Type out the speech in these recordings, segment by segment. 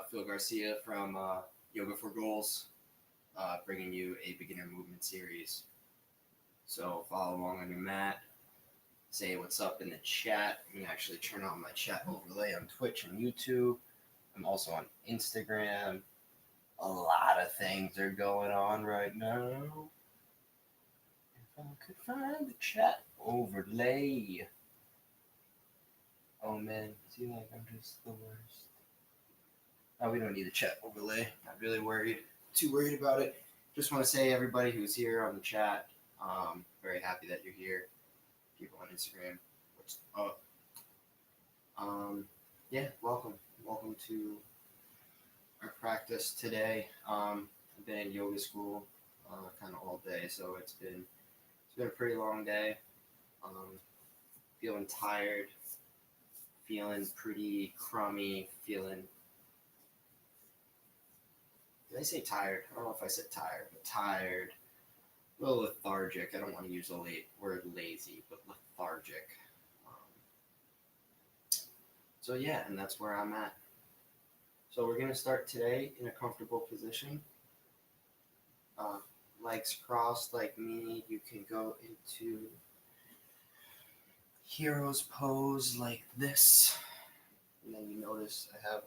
Phil Garcia from Yoga for Goals, bringing you a beginner movement series. So follow along on your mat, say what's up in the chat. I'm gonna actually turn on my chat overlay on Twitch and YouTube. I'm also on Instagram. A lot of things are going on right now. If I could find the chat overlay. Oh man, see, like I'm just the worst. Oh, we don't need the chat overlay. Not really too worried about it. Just want to say everybody who's here on the chat, very happy that you're here. People on Instagram, what's up? Yeah, welcome to our practice today. I've been in yoga school kind of all day, so it's been a pretty long day. Feeling tired, feeling pretty crummy, feeling. Did I say tired? I don't know if I said tired, but tired. A little lethargic. I don't want to use the word lazy, but lethargic. So yeah, and that's where I'm at. So we're gonna start today in a comfortable position. Legs crossed like me. You can go into hero's pose like this. And then you notice I have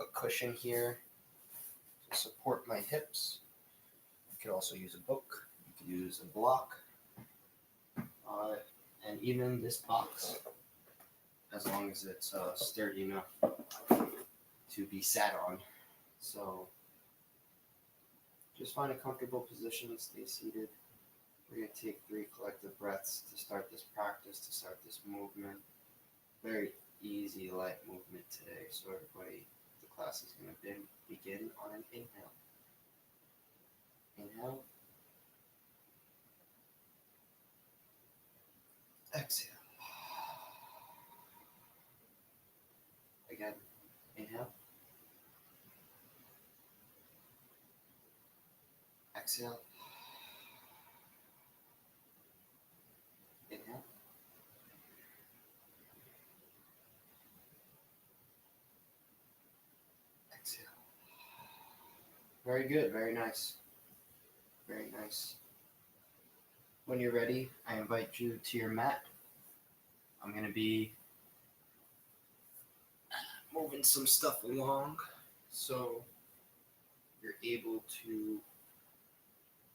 a cushion here to support my hips. You could also use a book. You could use a block. And even this box, as long as it's sturdy enough to be sat on. So just find a comfortable position and stay seated. We're going to take 3 collective breaths to start this practice, to start this movement. Very easy, light movement today. So everybody, the class is going to begin on an inhale. Inhale. Exhale. Again, inhale. Exhale. Inhale. Exhale. Very good, very nice. Very nice. When you're ready, I invite you to your mat. I'm going to be moving some stuff along so you're able to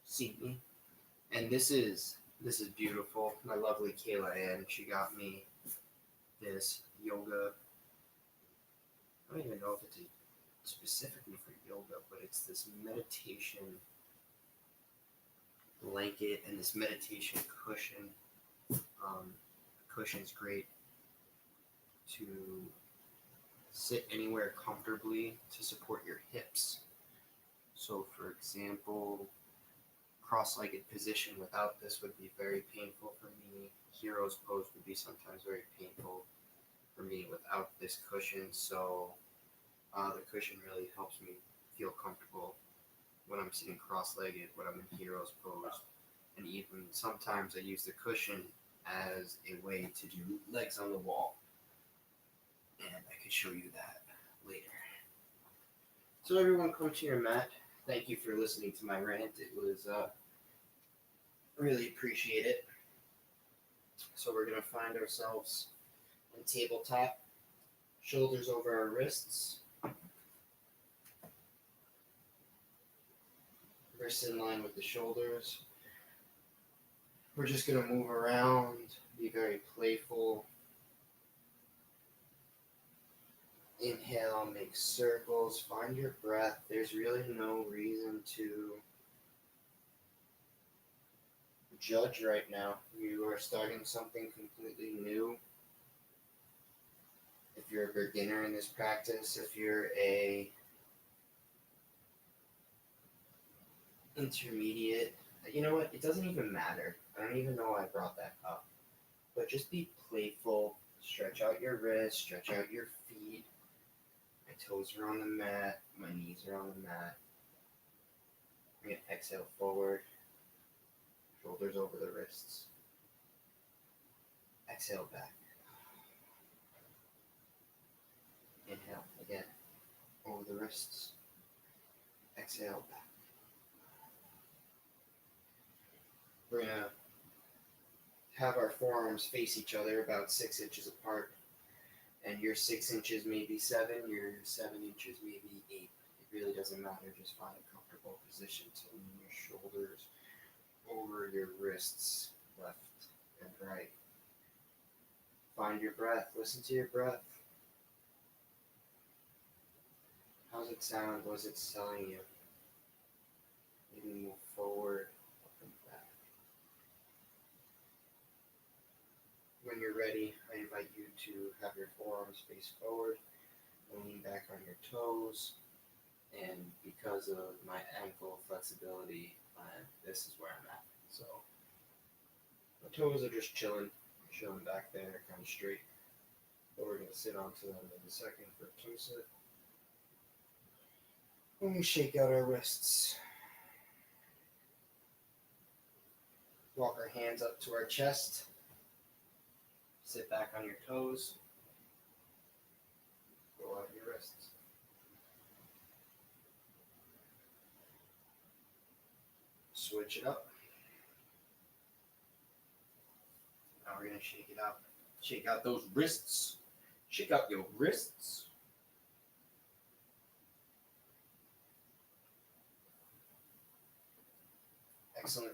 see me. And this is beautiful. My lovely Kayla Ann, she got me this yoga. I don't even know if it's specifically for yoga, but it's this meditation blanket and this meditation cushion. Cushion's great to sit anywhere comfortably to support your hips. So for example, cross-legged position without this would be very painful for me. Hero's pose would be sometimes very painful for me without this cushion. So the cushion really helps me feel comfortable when I'm sitting cross-legged, when I'm in hero's pose. And even sometimes I use the cushion as a way to do legs on the wall. And I could show you that later. So everyone, come to your mat. Thank you for listening to my rant. It was really appreciate it. So we're gonna find ourselves in tabletop, shoulders over our wrists, wrists in line with the shoulders. We're just gonna move around, be very playful. Inhale, make circles, find your breath. There's really no reason to judge right now. You are starting something completely new. If you're a beginner in this practice, if you're a intermediate, you know what? It doesn't even matter. I don't even know why I brought that up. But just be playful. Stretch out your wrists, stretch out your feet. My toes are on the mat, my knees are on the mat. We're going to exhale forward, shoulders over the wrists. Exhale back. Inhale again, over the wrists. Exhale back. We're going to have our forearms face each other about 6 inches apart. And your 6 inches may be 7, your 7 inches may be 8. It really doesn't matter. Just find a comfortable position to lean your shoulders over your wrists, left and right. Find your breath. Listen to your breath. How's it sound? What is it telling you? Maybe move forward, up and back. When you're ready, I invite you to have your forearms face forward, lean back on your toes, and because of my ankle flexibility, this is where I'm at. So my toes are just chilling back there, kind of straight. But we're going to sit onto them in a second for a toe sit. And we shake out our wrists. Walk our hands up to our chest. Sit back on your toes. Roll out your wrists. Switch it up. Now we're going to shake it out. Shake out those wrists. Shake out your wrists. Excellent.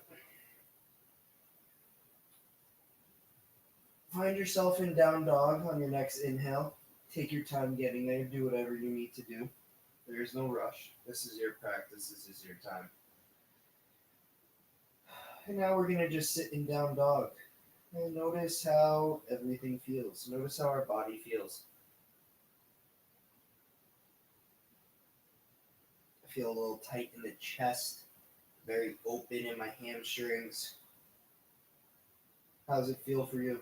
Find yourself in down dog on your next inhale. Take your time getting there. Do whatever you need to do. There is no rush. This is your practice. This is your time. And now we're going to just sit in down dog. And notice how everything feels. Notice how our body feels. I feel a little tight in the chest. Very open in my hamstrings. How does it feel for you?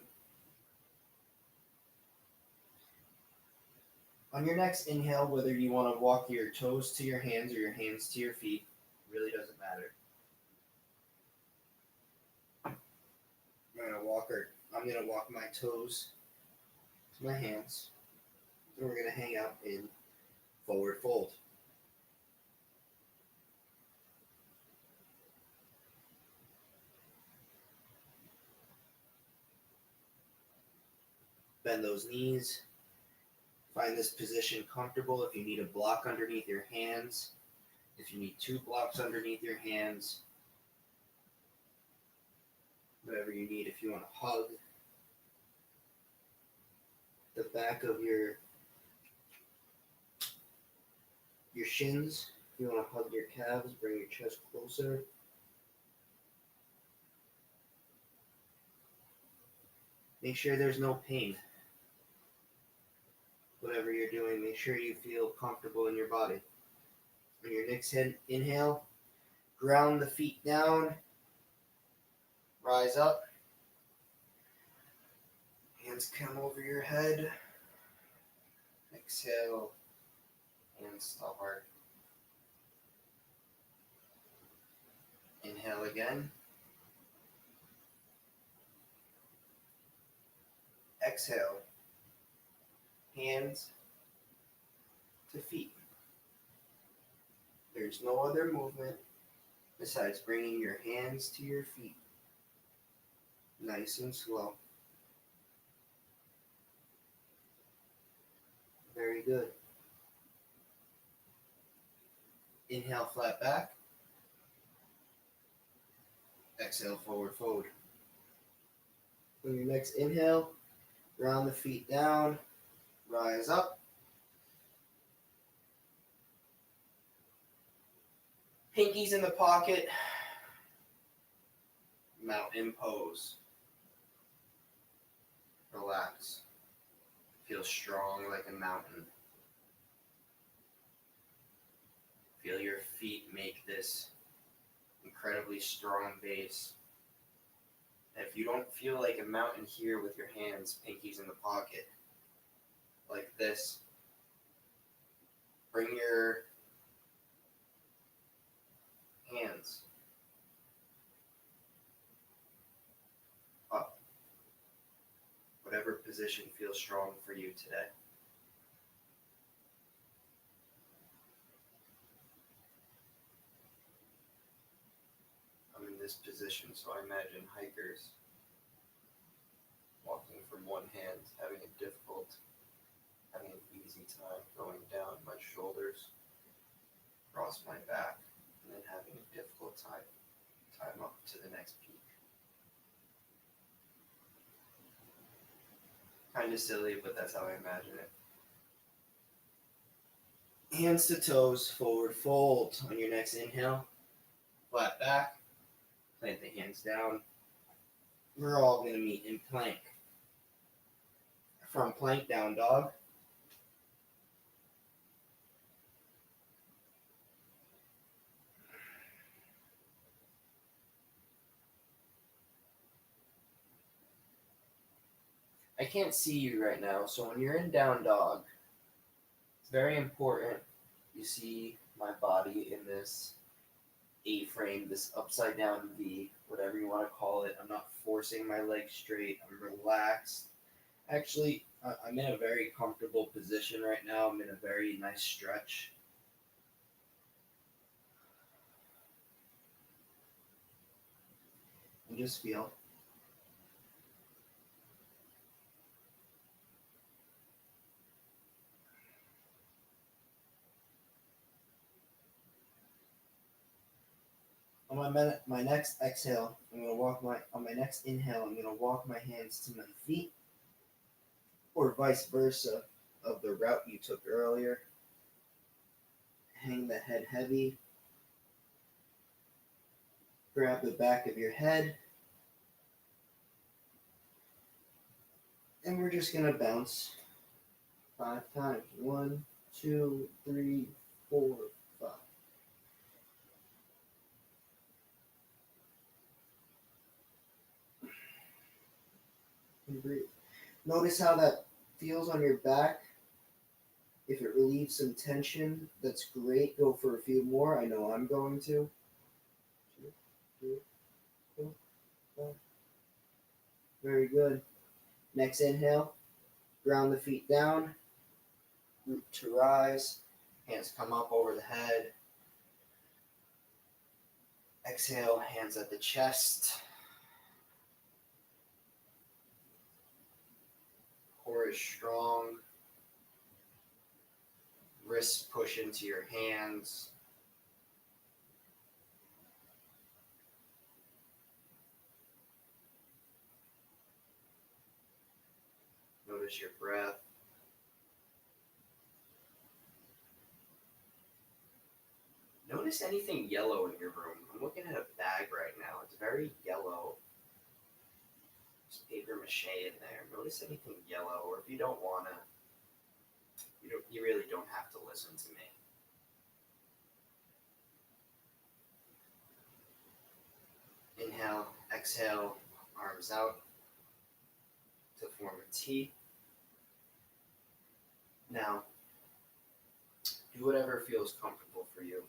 On your next inhale, whether you want to walk your toes to your hands or your hands to your feet, really doesn't matter. I'm gonna walk my toes to my hands, and we're gonna hang out in forward fold. Bend those knees. Find this position comfortable. If you need a block underneath your hands, if you need 2 blocks underneath your hands, whatever you need. If you want to hug the back of your shins, if you want to hug your calves, bring your chest closer. Make sure there's no pain. Whatever you're doing, make sure you feel comfortable in your body. On your next inhale, ground the feet down, rise up, hands come over your head, exhale, hands stop hard. Inhale again, exhale, hands to feet. There's no other movement besides bringing your hands to your feet. Nice and slow. Very good. Inhale, flat back. Exhale, forward fold. On your next inhale, round the feet down, rise up. Pinkies in the pocket. Mountain pose. Relax. Feel strong like a mountain. Feel your feet make this incredibly strong base. And if you don't feel like a mountain here with your hands, pinkies in the pocket, like this, bring your hands up. Whatever position feels strong for you today. this position. So I imagine hikers walking from one hand, having an easy time going down my shoulders, across my back, and then having a difficult time up to the next peak. Kind of silly, but that's how I imagine it. Hands to toes, forward fold on your next inhale. Flat back, plant the hands down. We're all going to meet in plank. From plank, down dog. I can't see you right now, so when you're in down dog, it's very important you see my body in this A-frame, this upside down V, whatever you want to call it. I'm not forcing my legs straight. I'm relaxed. Actually, I'm in a very comfortable position right now. I'm in a very nice stretch. And just feel. On my next exhale, on my next inhale, I'm gonna walk my hands to my feet, or vice versa of the route you took earlier. Hang the head heavy. Grab the back of your head. And we're just gonna bounce 5 times. 1, 2, 3, 4, 5. And breathe. Notice how that feels on your back. If it relieves some tension, that's great. Go for a few more. I know I'm going to. 2, 3, 4, 5. Very good. Next inhale. Ground the feet down. Root to rise. Hands come up over the head. Exhale, hands at the chest. Core is strong. Wrists push into your hands. Notice your breath. Notice anything yellow in your room. I'm looking at a bag right now. It's very yellow. There's paper mache in there. Notice anything yellow, or if you don't want to, you really don't have to listen to me. Inhale, exhale, arms out to form a T. Now, do whatever feels comfortable for you.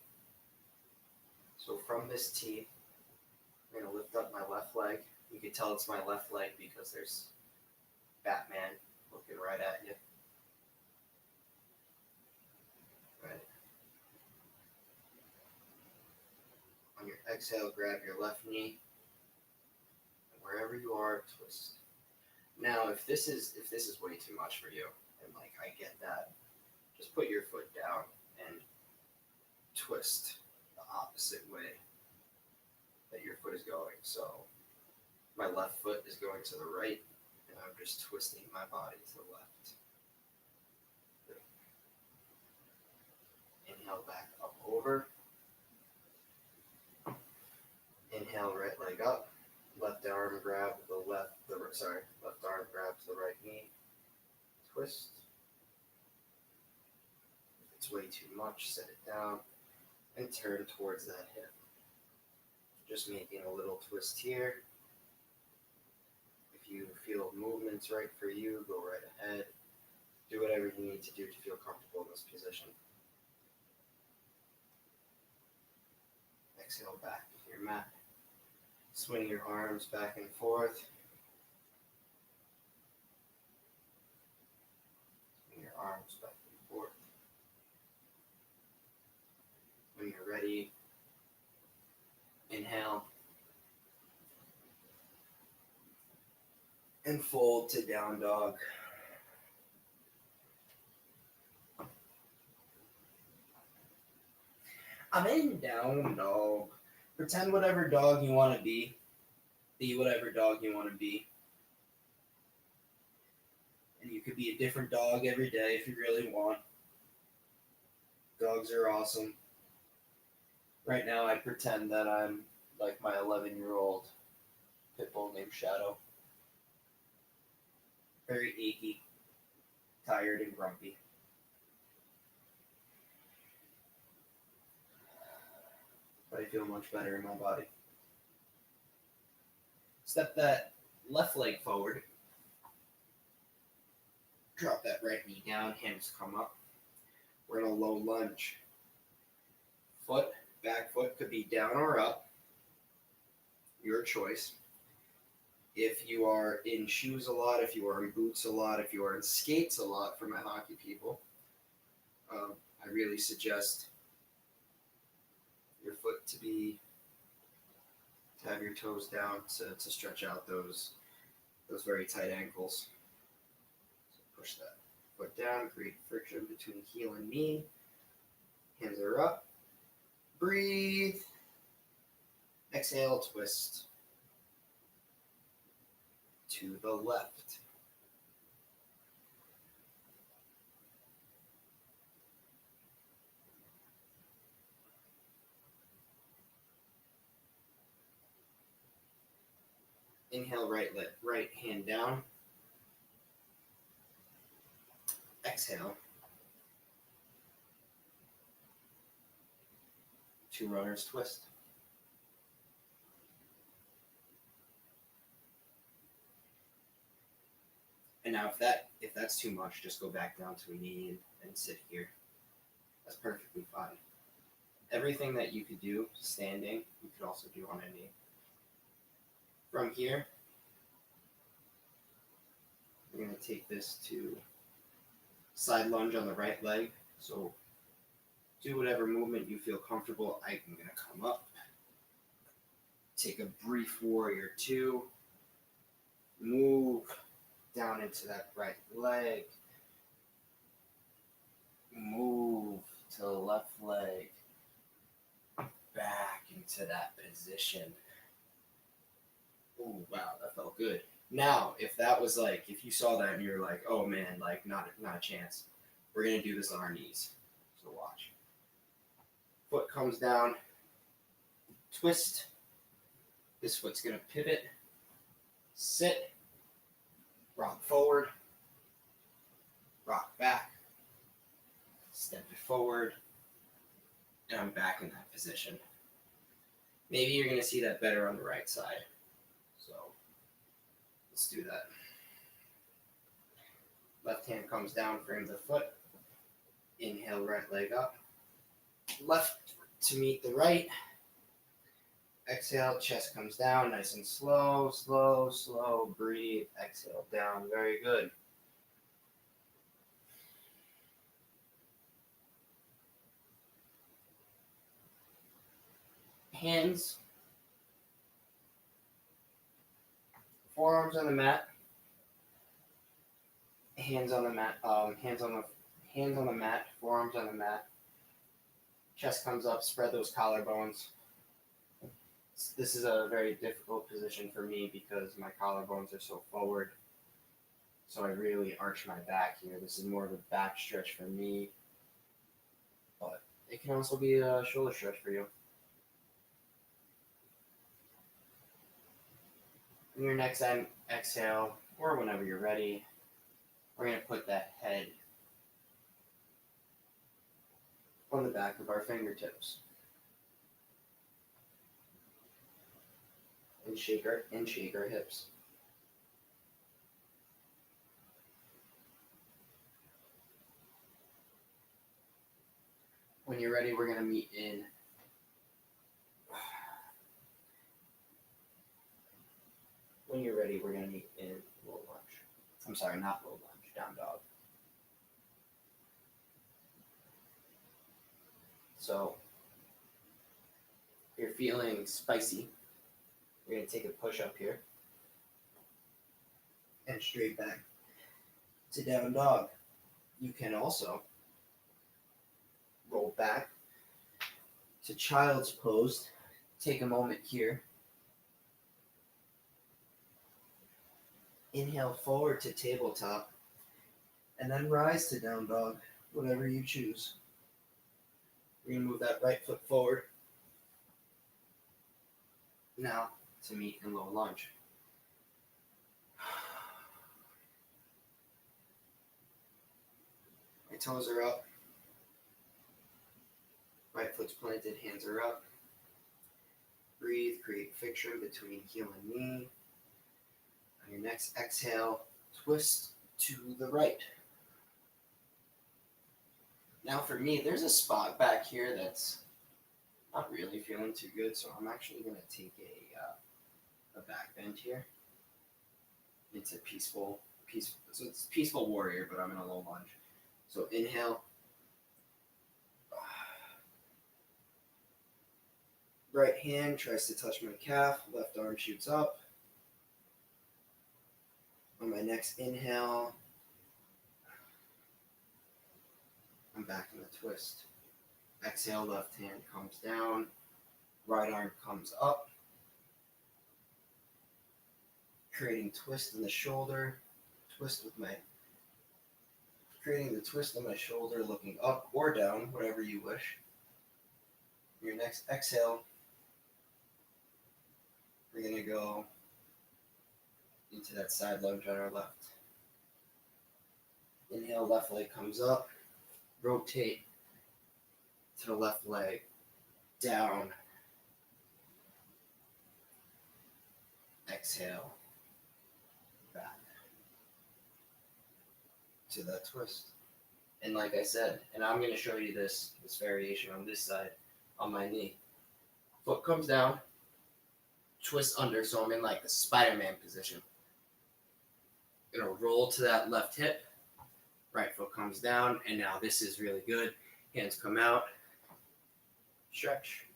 So from this T, I'm going to lift up my left leg. You can tell it's my left leg because there's Batman looking right at you. Right. On your exhale, grab your left knee. And wherever you are, twist. Now, if this is way too much for you, and like I get that, just put your foot down and twist the opposite way that your foot is going. So my left foot is going to the right, and I'm just twisting my body to the left. Good. Inhale back up over. Inhale, right leg up. Left arm grab left arm grabs the right knee. Twist. If it's way too much, set it down and turn towards that hip. Just making a little twist here. If you feel movement's right for you, go right ahead. Do whatever you need to do to feel comfortable in this position. Exhale back to your mat. Swing your arms back and forth. Swing your arms back and forth. When you're ready, inhale, and fold to down dog. I'm in down dog. Pretend whatever dog you want to be. Be whatever dog you want to be. And you could be a different dog every day if you really want. Dogs are awesome. Right now, I pretend that I'm like my 11-year-old pit bull named Shadow. Very achy, tired, and grumpy. But I feel much better in my body. Step that left leg forward. Drop that right knee down, hands come up. We're in a low lunge. Back foot could be down or up. Your choice. If you are in shoes a lot, if you are in boots a lot, if you are in skates a lot for my hockey people, I really suggest your foot to have your toes down to stretch out those very tight ankles. So push that foot down, create friction between heel and knee. Hands are up. Breathe. Exhale, twist to the left. Inhale, right hand down. Exhale. Two runners twist. And now if that's too much, just go back down to a knee and sit here. That's perfectly fine. Everything that you could do standing, you could also do on a knee. From here, we're going to take this to side lunge on the right leg. So do whatever movement you feel comfortable. I'm going to come up, take a brief warrior two, move down into that right leg, move to the left leg, back into that position. Oh, wow, that felt good. Now, if you saw that and you're like, oh man, like not a chance, we're going to do this on our knees. So watch. Foot comes down, twist. This foot's going to pivot, sit, rock forward, rock back, step it forward, and I'm back in that position. Maybe you're going to see that better on the right side. So let's do that. Left hand comes down, frame the foot. Inhale, right leg up. Left to meet the right. Exhale, chest comes down, nice and slow, slow, slow. Breathe, exhale, down. Very good. Hands, forearms on the mat. Hands on the mat. Hands on the mat. Forearms on the mat. Chest comes up. Spread those collarbones. This is a very difficult position for me because my collarbones are so forward. So I really arch my back here. This is more of a back stretch for me, but it can also be a shoulder stretch for you. On your next exhale, or whenever you're ready, we're going to put that head on the back of our fingertips. And shake our hips. When you're ready, we're going to meet in low lunge. I'm sorry, not low lunge, down dog. So, if you're feeling spicy, we're going to take a push up here. and straight back to down dog. You can also roll back to child's pose. Take a moment here. Inhale forward to tabletop, and then rise to down dog, whatever you choose. We're going to move that right foot forward. Now to meet in low lunge. My toes are up. Right foot's planted, hands are up. Breathe, create friction between heel and knee. On your next exhale, twist to the right. Now for me, there's a spot back here that's not really feeling too good, so I'm actually going to take a back bend here. It's a peaceful, so it's peaceful warrior, but I'm in a low lunge. So inhale. Right hand tries to touch my calf, left arm shoots up. On my next inhale, I'm back in the twist. Exhale, left hand comes down, right arm comes up. Creating twist in the shoulder, creating the twist in my shoulder, looking up or down, whatever you wish. Your next exhale, we're going to go into that side lunge on our left. Inhale, left leg comes up, rotate to the left leg, down. Exhale, back to that twist. And like I said, and I'm going to show you this variation on this side, on my knee. Foot comes down, twist under, so I'm in like the Spider-Man position. Gonna roll to that left hip, right foot comes down, and now this is really good. Hands come out, stretch.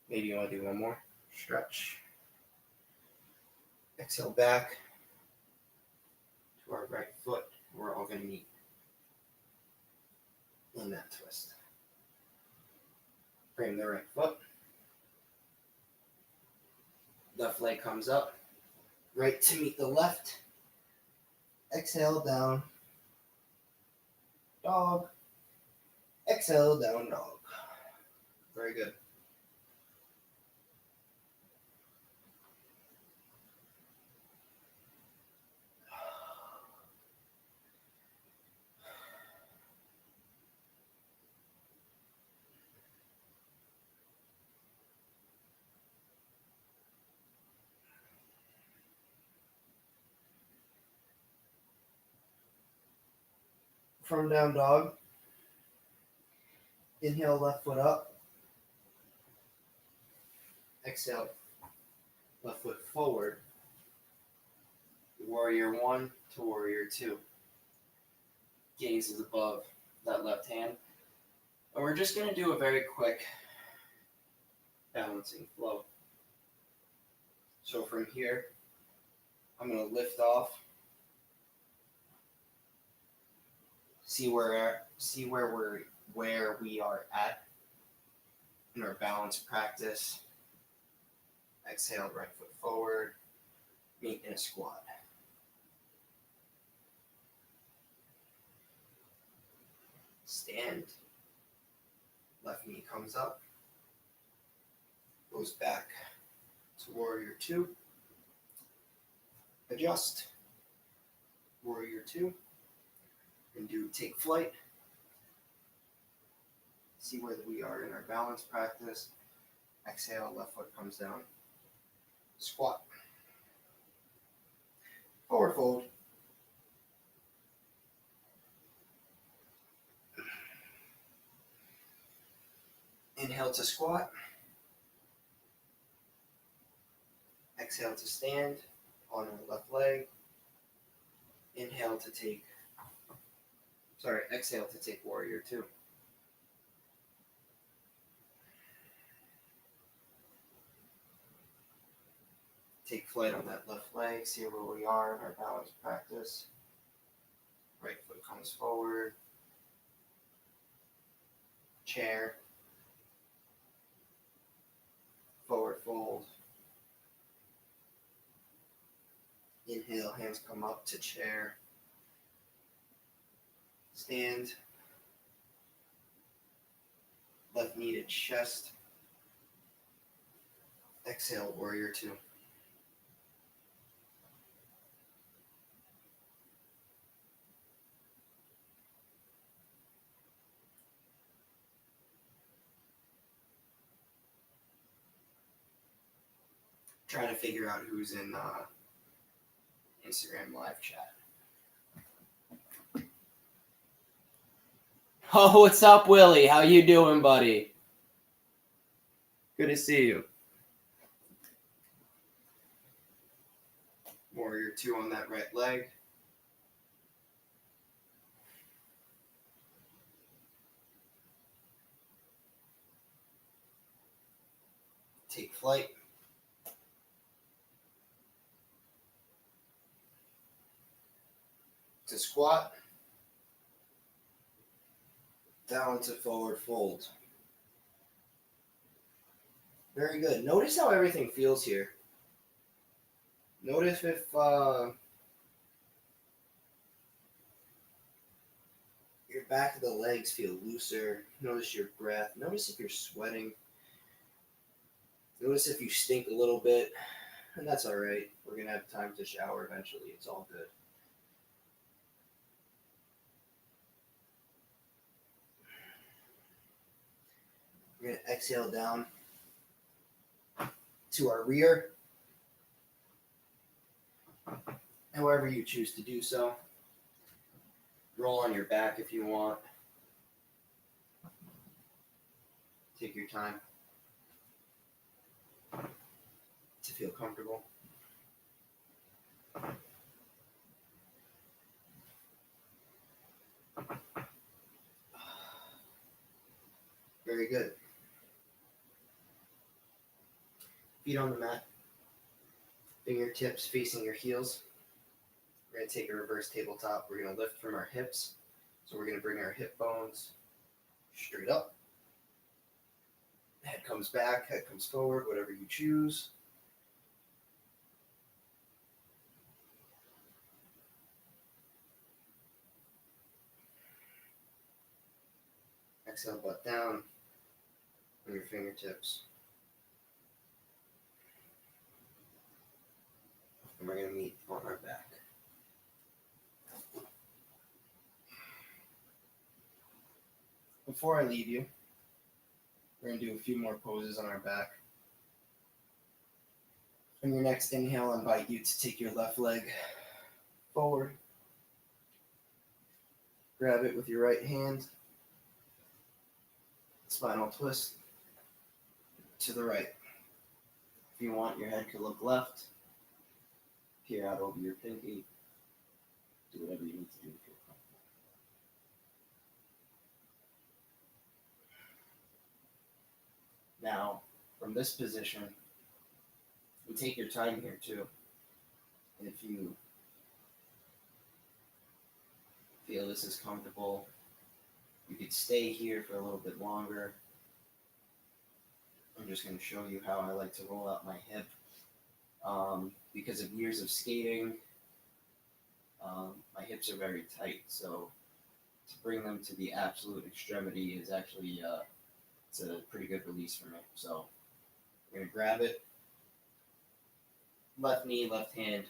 Maybe you want to do one more, stretch. Exhale back to our right foot. We're all gonna meet in that twist. Frame the right foot. Left leg comes up, right to meet the left. Exhale, down, dog. Exhale, down, dog. Very good. From down dog, inhale left foot up, exhale left foot forward, warrior one to warrior two. Gaze is above that left hand. And we're just going to do a very quick balancing flow. So from here, I'm going to lift off. See where we are at in our balance practice. Exhale, right foot forward, meet in a squat. Stand, left knee comes up, goes back to warrior two. Adjust, warrior two. And do take flight. See where we are in our balance practice. Exhale, left foot comes down. Squat. Forward fold. Inhale to squat. Exhale to stand on our left leg. Exhale to take warrior two. Take flight on that left leg, see where we are in our balance practice. Right foot comes forward. Chair. Forward fold. Inhale, hands come up to chair. Stand. Left knee to chest. Exhale, warrior two. Trying to figure out who's in Instagram live chat. Oh, what's up, Willie? How you doing, buddy? Good to see you. Warrior two on that right leg. Take flight. To squat. Down to forward fold. Very good. Notice how everything feels here. Notice if your back of the legs feel looser. Notice your breath. Notice if you're sweating. Notice if you stink a little bit. And that's all right. We're going to have time to shower eventually. It's all good. We're going to exhale down to our rear. However you choose to do so. Roll on your back if you want. Take your time to feel comfortable. Very good. Feet on the mat. Fingertips facing your heels. We're going to take a reverse tabletop. We're going to lift from our hips. So we're going to bring our hip bones straight up. Head comes back, head comes forward, whatever you choose. Exhale, butt down on your fingertips. And we're going to meet on our back. Before I leave you, we're going to do a few more poses on our back. On your next inhale, I invite you to take your left leg forward. Grab it with your right hand. Spinal twist to the right. If you want, your head could look left. Peer out over your pinky. Do whatever you need to do to feel comfortable. Now, from this position, you take your time here too. And if you feel this is comfortable, you could stay here for a little bit longer. I'm just going to show you how I like to roll out my hip. Because of years of skating, my hips are very tight, so to bring them to the absolute extremity is actually it's a pretty good release for me. So I'm going to grab it. Left knee, left hand.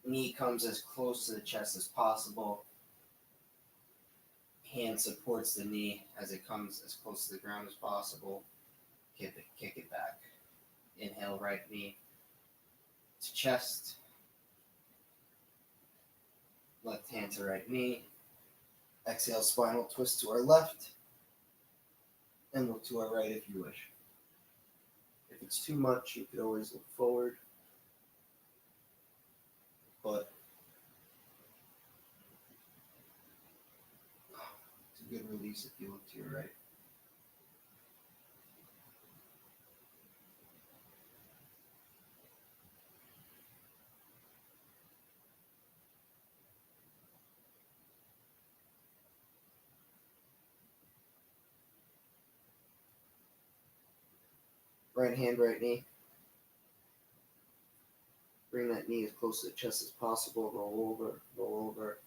Knee comes as close to the chest as possible. Hand supports the knee as it comes as close to the ground as possible. Kick it back. Inhale, right knee to chest. Left hand to right knee. Exhale, spinal twist to our left. And look to our right if you wish. If it's too much, you could always look forward. But it's a good release if you look to your right. Right hand, right knee. Bring that knee as close to the chest as possible. Roll over, roll over.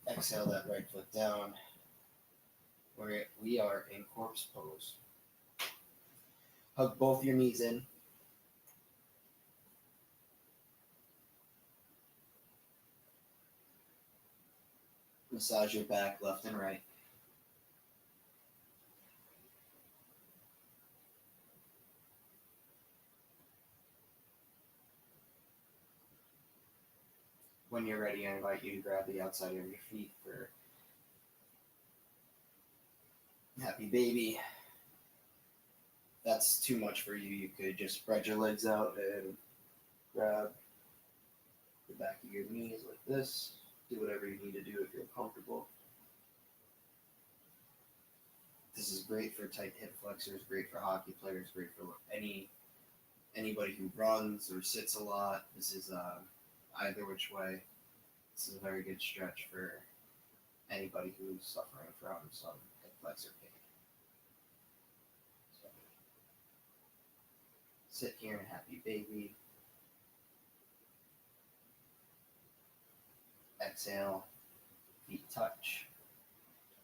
Exhale that right foot down. We are in corpse pose. Hug both your knees in. Massage your back left and right. When you're ready, I invite you to grab the outside of your feet for happy baby. If that's too much for you, you could just spread your legs out and grab the back of your knees like this. Do whatever you need to do if you're comfortable. This is great for tight hip flexors, great for hockey players, great for anybody who runs or sits a lot. This is either which way. This is a very good stretch for anybody who's suffering from some hip flexor pain. So, sit here and happy baby. Exhale, feet touch.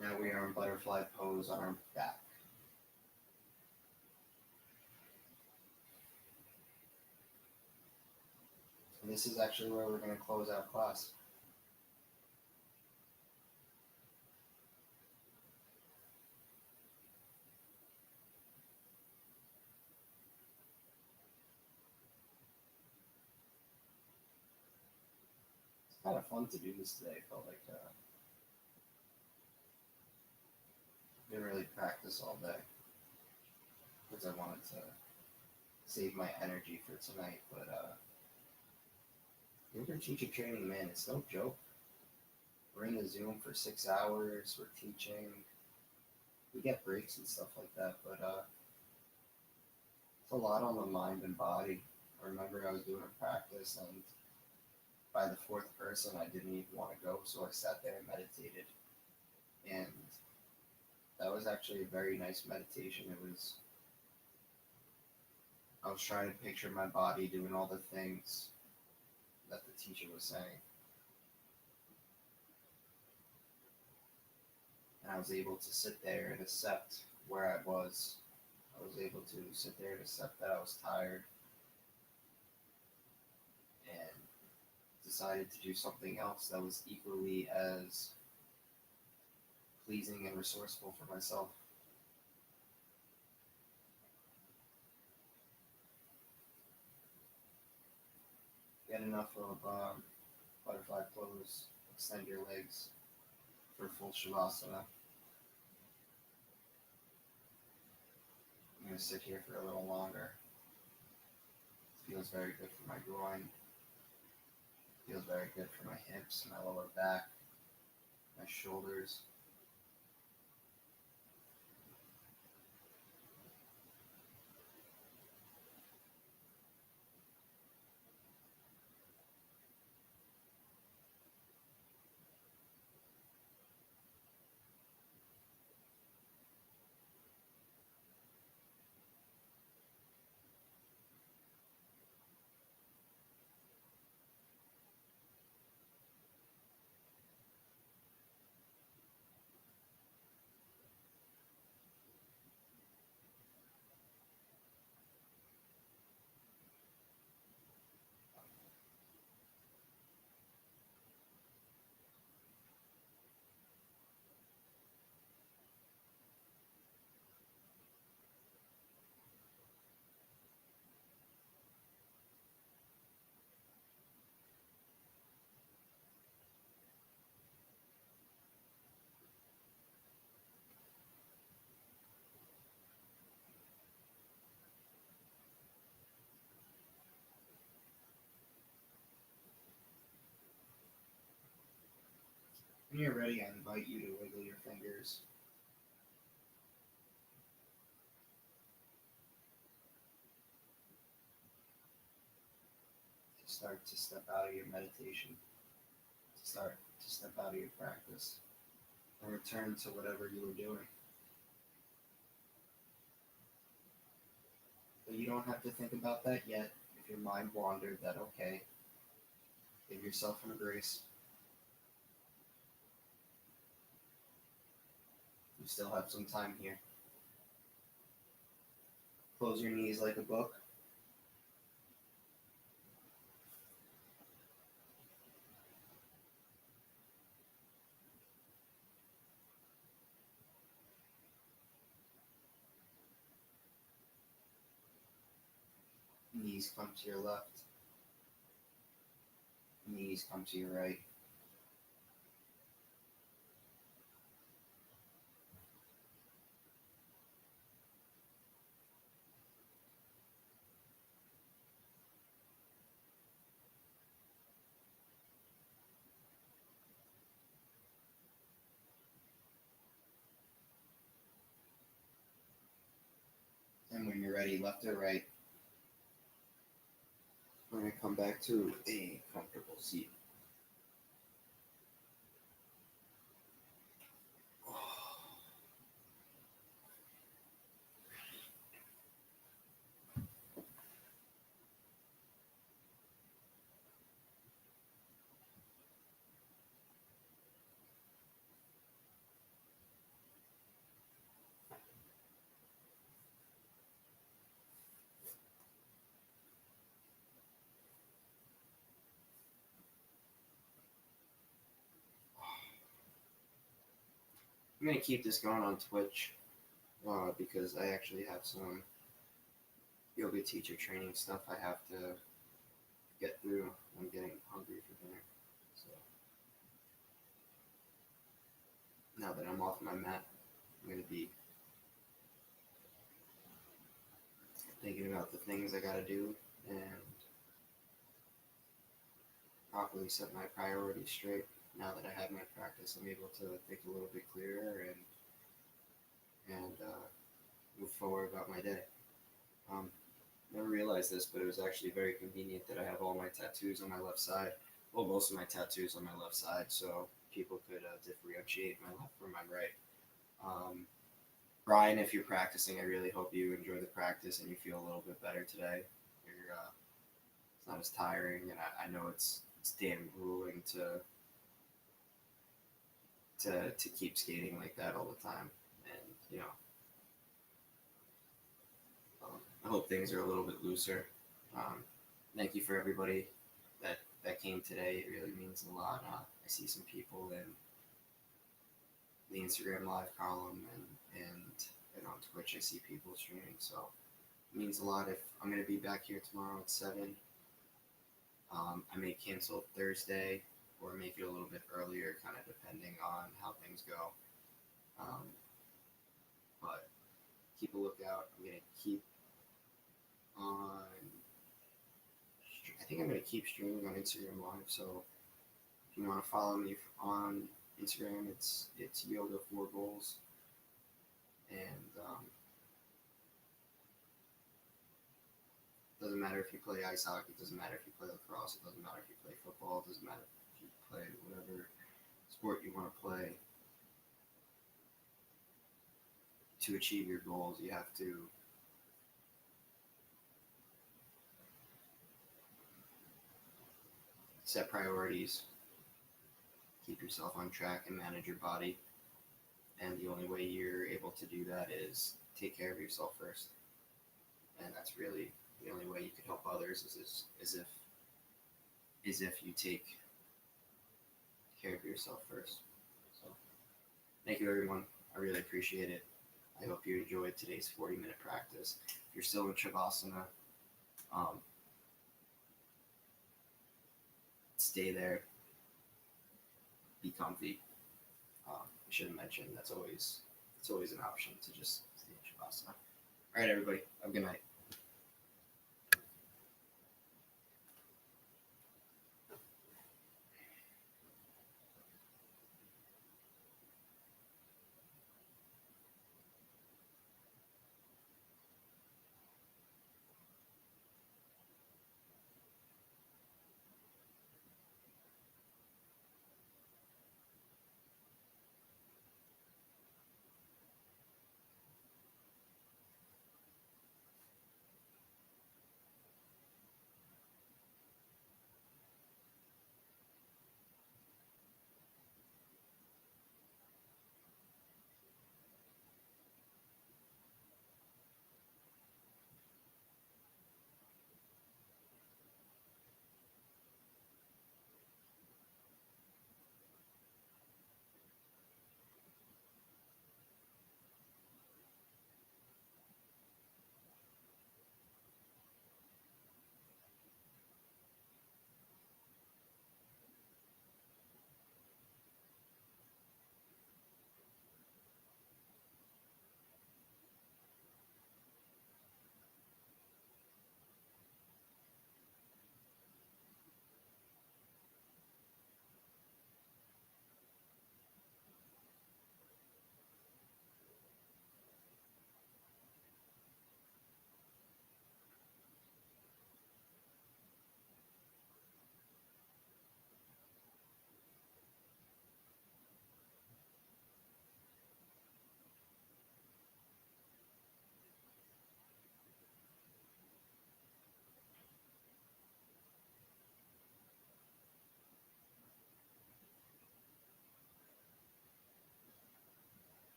Now we are in butterfly pose on our back. And this is actually where we're going to close out class. It's kind of fun to do this today. I felt like didn't really practice all day because I wanted to save my energy for tonight. But Uber teacher training, man, it's no joke. We're in the Zoom for 6 hours. We're teaching. We get breaks and stuff like that, but it's a lot on the mind and body. I remember I was doing a practice, and by the fourth person, I didn't even want to go, so I sat there and meditated. And that was actually a very nice meditation. I was trying to picture my body doing all the things that the teacher was saying. And I was able to sit there and accept where I was. I was able to sit there and accept that I was tired and decided to do something else that was equally as pleasing and resourceful for myself. Get enough of butterfly pose, extend your legs for full Shavasana. I'm going to sit here for a little longer. It feels very good for my groin. It feels very good for my hips, my lower back, my shoulders. When you're ready, I invite you to wiggle your fingers. To start to step out of your meditation. To start to step out of your practice. And return to whatever you were doing. But you don't have to think about that yet. If your mind wandered, that okay. Give yourself some grace. You still have some time here. Close your knees like a book. Knees come to your left. Knees come to your right. And when you're ready, left or right, we're going to come back to a comfortable seat. I'm going to keep this going on Twitch because I actually have some yoga teacher training stuff I have to get through. I'm getting hungry for dinner. So now that I'm off my mat, I'm going to be thinking about the things I got to do and properly set my priorities straight. Now that I have my practice, I'm able to think a little bit clearer and move forward about my day. Never realized this, but it was actually very convenient that I have all my tattoos on my left side. Well, most of my tattoos on my left side, so people could differentiate my left from my right. Brian, if you're practicing, I really hope you enjoy the practice and you feel a little bit better today. It's not as tiring, and I know it's damn grueling to keep skating like that all the time. And I hope things are a little bit looser. Thank you for everybody that came today. It really means a lot. I see some people in the Instagram live column and on Twitch I see people streaming, so it means a lot. If I'm going to be back here tomorrow at 7, I may cancel Thursday or make it a little bit earlier, kind of depending on how things go. But keep a lookout. I'm going to keep on. I think I'm going to keep streaming on Instagram Live, so if you want to follow me on Instagram, it's Yoga 4 Goals. And doesn't matter if you play ice hockey, it doesn't matter if you play lacrosse, it doesn't matter if you play football, it doesn't matter if you play whatever sport you want to play. To achieve your goals, you have to set priorities, keep yourself on track, and manage your body. And the only way you're able to do that is take care of yourself first. And that's really the only way you can help others is if you take care of yourself first. So thank you, everyone. I really appreciate it. I hope you enjoyed today's 40-minute practice. If you're still in Shavasana, stay there. Be comfy. I should have mentioned it's always an option to just stay in Shavasana. All right, everybody. Have a good night.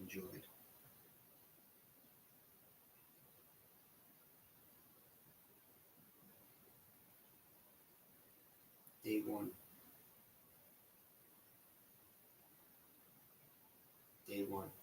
enjoyed. Day 1. Day 1.